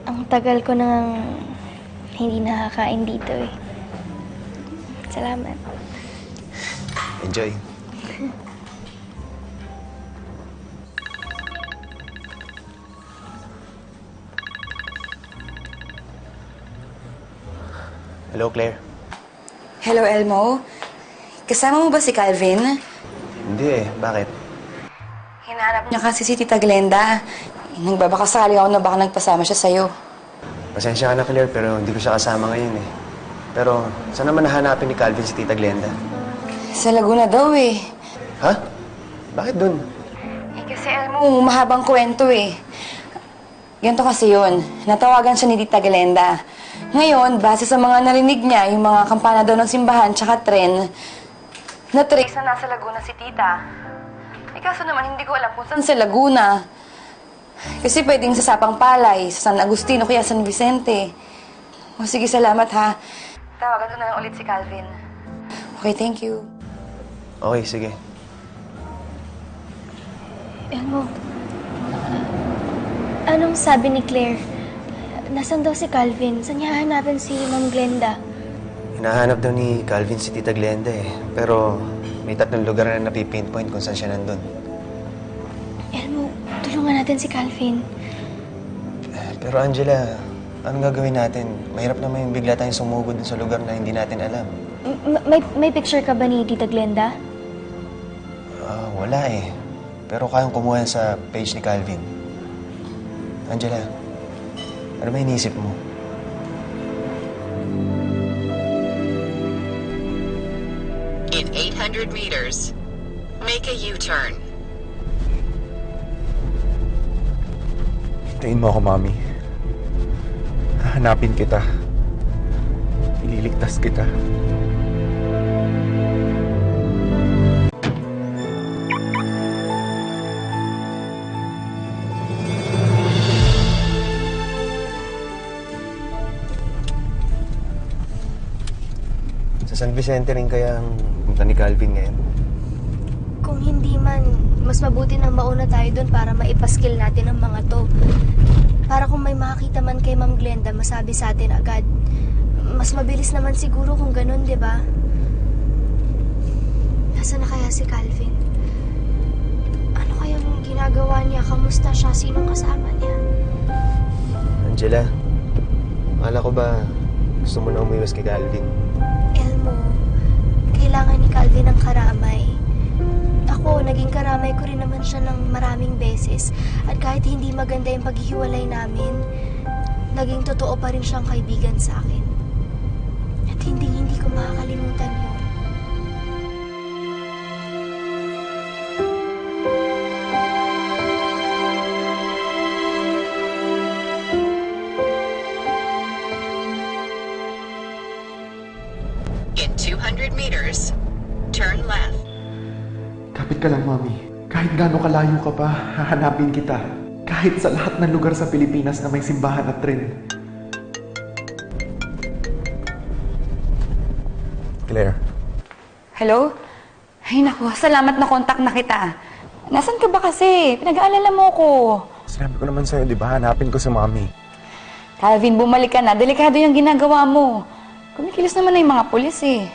Ang tagal ko nang hindi nakakain dito eh. Salamat. Enjoy. Hello, Claire. Hello, Elmo. Kasama mo ba si Calvin? Hindi eh. Bakit? Hinahanap niya kasi si Tita Glenda. Nagbabakasakali ako na baka nagpasama siya sa'yo. Pasensya ka na, Claire, pero hindi ko siya kasama ngayon eh. Pero saan naman nahanapin ni Calvin si Tita Glenda? Sa Laguna daw eh. Ha? Bakit dun? Kasi Elmo, mahabang kwento eh. Ganito kasi yun. Natawagan siya ni Tita Glenda. Ngayon, base sa mga narinig niya, yung mga kampana daw ng simbahan tsaka tren, na-trace na nasa Laguna si Tita. Eh kaso naman, hindi ko alam kung saan sa Laguna. Kasi pwedeng sa Sapang Palay, sa San Agustino, kaya San Vicente. O sige, salamat ha. Tawagan ko na lang ulit si Calvin. Okay, thank you. Okay, sige. Elmo, anong sabi ni Claire? Nasaan daw si Calvin? Saan niya hahanapin si Ma'am Glenda? Hinahanap daw ni Calvin si Tita Glenda eh. Pero may 3 lugar na napipinpoint kung saan siya nandun. Elmo, tulungan natin si Calvin. Pero Angela, anong gagawin natin? Mahirap naman yung bigla tayong sumugod dun sa lugar na hindi natin alam. May picture ka ba ni Tita Glenda? Wala eh. Pero kayang kumuha yan sa page ni Calvin. Angela, ano ba iniisip mo? In 800 meters, make a U-turn. Hintayin mo ako, Mami. Hahanapin kita. Ililigtas kita. Sa San Vicente rin kaya ang punta ni Calvin ngayon? Kung hindi man, mas mabuti na mauna tayo doon para maipaskil natin ang mga to. Para kung may makakita man kay Ma'am Glenda, masabi sa atin agad. Mas mabilis naman siguro kung ganun, di ba? Nasaan na kaya si Calvin? Ano kayang ginagawa niya? Kamusta siya? Sinong kasama niya? Angela, akala ko ba gusto mo na umiwas kay Calvin? Elmo, kailangan ni Calvin ng karamay. Ako, naging karamay ko rin naman siya ng maraming beses. At kahit hindi maganda yung paghihiwalay namin, naging totoo pa rin siyang kaibigan sa akin. At hindi ko makakalimutan yun. In 200 meters, turn left. Kapit ka lang, Mami. Kahit gaano kalayo ka pa, hahanapin kita. Kahit sa lahat ng lugar sa Pilipinas na may simbahan at tren. Claire. Hello? Ay naku, salamat na kontak na kita. Nasaan ka ba kasi? Pinag-aalala mo ko. Sinabi ko naman sa'yo, di ba? Hanapin ko si Mami. Calvin, bumalik ka na. Delikado yung ginagawa mo. Kumikilos naman na yung mga pulis eh.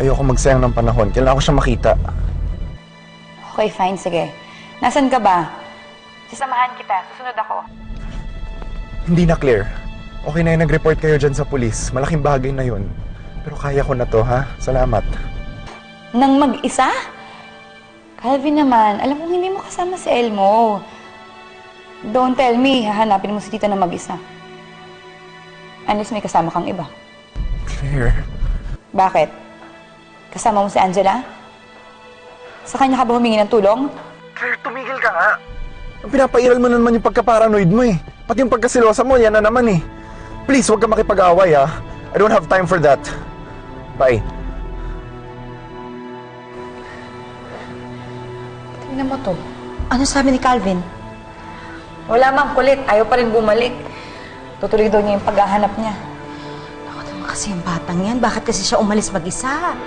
Ayoko magsayang ng panahon. Kailangan ko siya makita. Okay, fine. Sige. Nasaan ka ba? Sasamahan kita. Susunod ako. Hindi na, Claire. Okay na yung nag-report kayo dyan sa pulis. Malaking bagay na yun. Pero kaya ko na to, ha? Salamat. Nang mag-isa? Calvin naman, alam kong hindi mo kasama si Elmo. Don't tell me, hahanapin mo si Tita na mag-isa. Unless may kasama kang iba. Claire. Bakit? Kasama mo si Angela? Sa kanya ka ba humingi ng tulong? Claire, tumigil ka nga. Ang pinapairal mo naman yung pagka-paranoid mo eh. Pati yung pagkasilosa mo, yan na naman eh. Please, huwag ka makipag-away ha. I don't have time for that. Bye. Tingnan mo to. Ano sabi ni Calvin? Wala mang kulit. Ayaw pa rin bumalik. Tutuloy daw niya yung paghahanap niya. Ako naman kasi yung batang yan. Bakit kasi siya umalis mag-isa?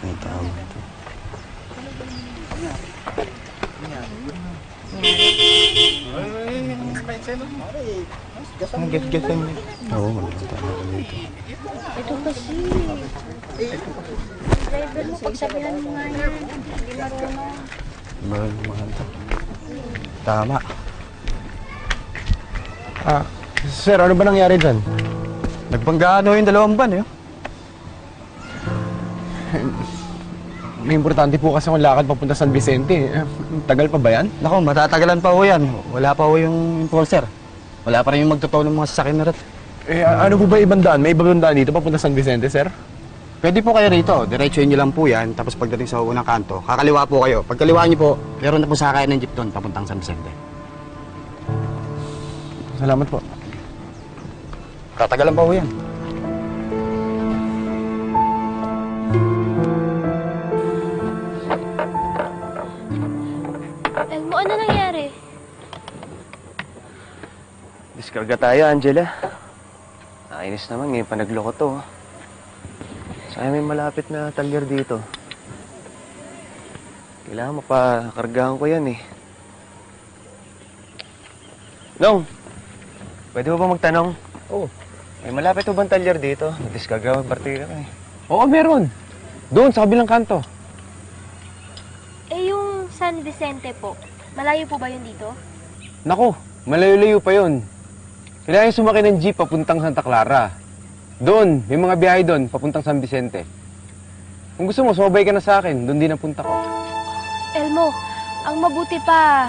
May tama ito. Ang gas-gasan niya. Oo, maganda tama ka dito. Ito kasi. Driver mo, pagsabihan mo nga yan. Hindi marunong. Mahal to. Tama. Sir, ano ba nangyari dyan? Nagbanggaan ho yung 2 ban, eh. May importante po kasi akong lakad papunta San Vicente. Tagal pa ba yan? Naku, matatagalan pa ho yan. Wala pa ho yung enforcer. Wala pa rin yung magtotoo ng mga sasakyan na rat. Ano po ba ibang daan? May ibang daan dito papunta San Vicente, sir? Pwede po kayo rito. Diretsuhin nyo lang po yan. Tapos pagdating sa unang kanto, kakaliwa po kayo. Pagkaliwa nyo po, meron na po sakayan ng jeep doon papuntang San Vicente. Salamat po. Tatagalan pa ho yan. Elmo, ano nangyari? Diskarga tayo, Angela. Nakainis naman ngayon pa nagloko to. Sayang may malapit na talyer dito. Kailangan mapakargahan ko yan eh. Nong, pwede mo ba magtanong? Oo. May malapit mo bang talyer dito? Diskarga magpartira ka eh. Oo, meron. Doon, sa kabilang kanto. Eh, yung San Vicente po, malayo po ba yun dito? Nako, malayo-layo pa yun. Kailangan sumakay ng jeep papuntang Santa Clara. Doon, may mga biyahe doon, papuntang San Vicente. Kung gusto mo, sumabay ka na sa akin, doon din ang punta ko. Elmo, ang mabuti pa,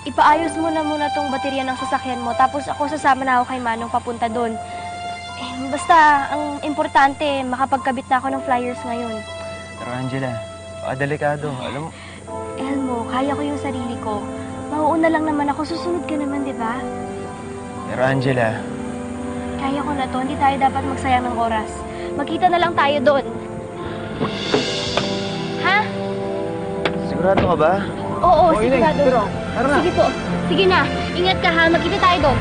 ipaayos mo na muna tong baterya ng sasakyan mo, tapos ako sasama na ako kay Manong papunta doon. Eh, basta, ang importante, makapagkabit na ako ng flyers ngayon. Pero Angela, baka delikado. Alam mo, Elmo, kaya ko yung sarili ko. Mauuna lang naman ako, susunod ka naman, di ba? pero Angela, Kaya ko na to, hindi tayo dapat magsayang ng oras. Magkita na lang tayo doon. Ha? sigurado ka ba? Oo, Okay na eh, sigurado. pero, tara na. Sige po. Sige na. Ingat ka ha. Magkita tayo doon.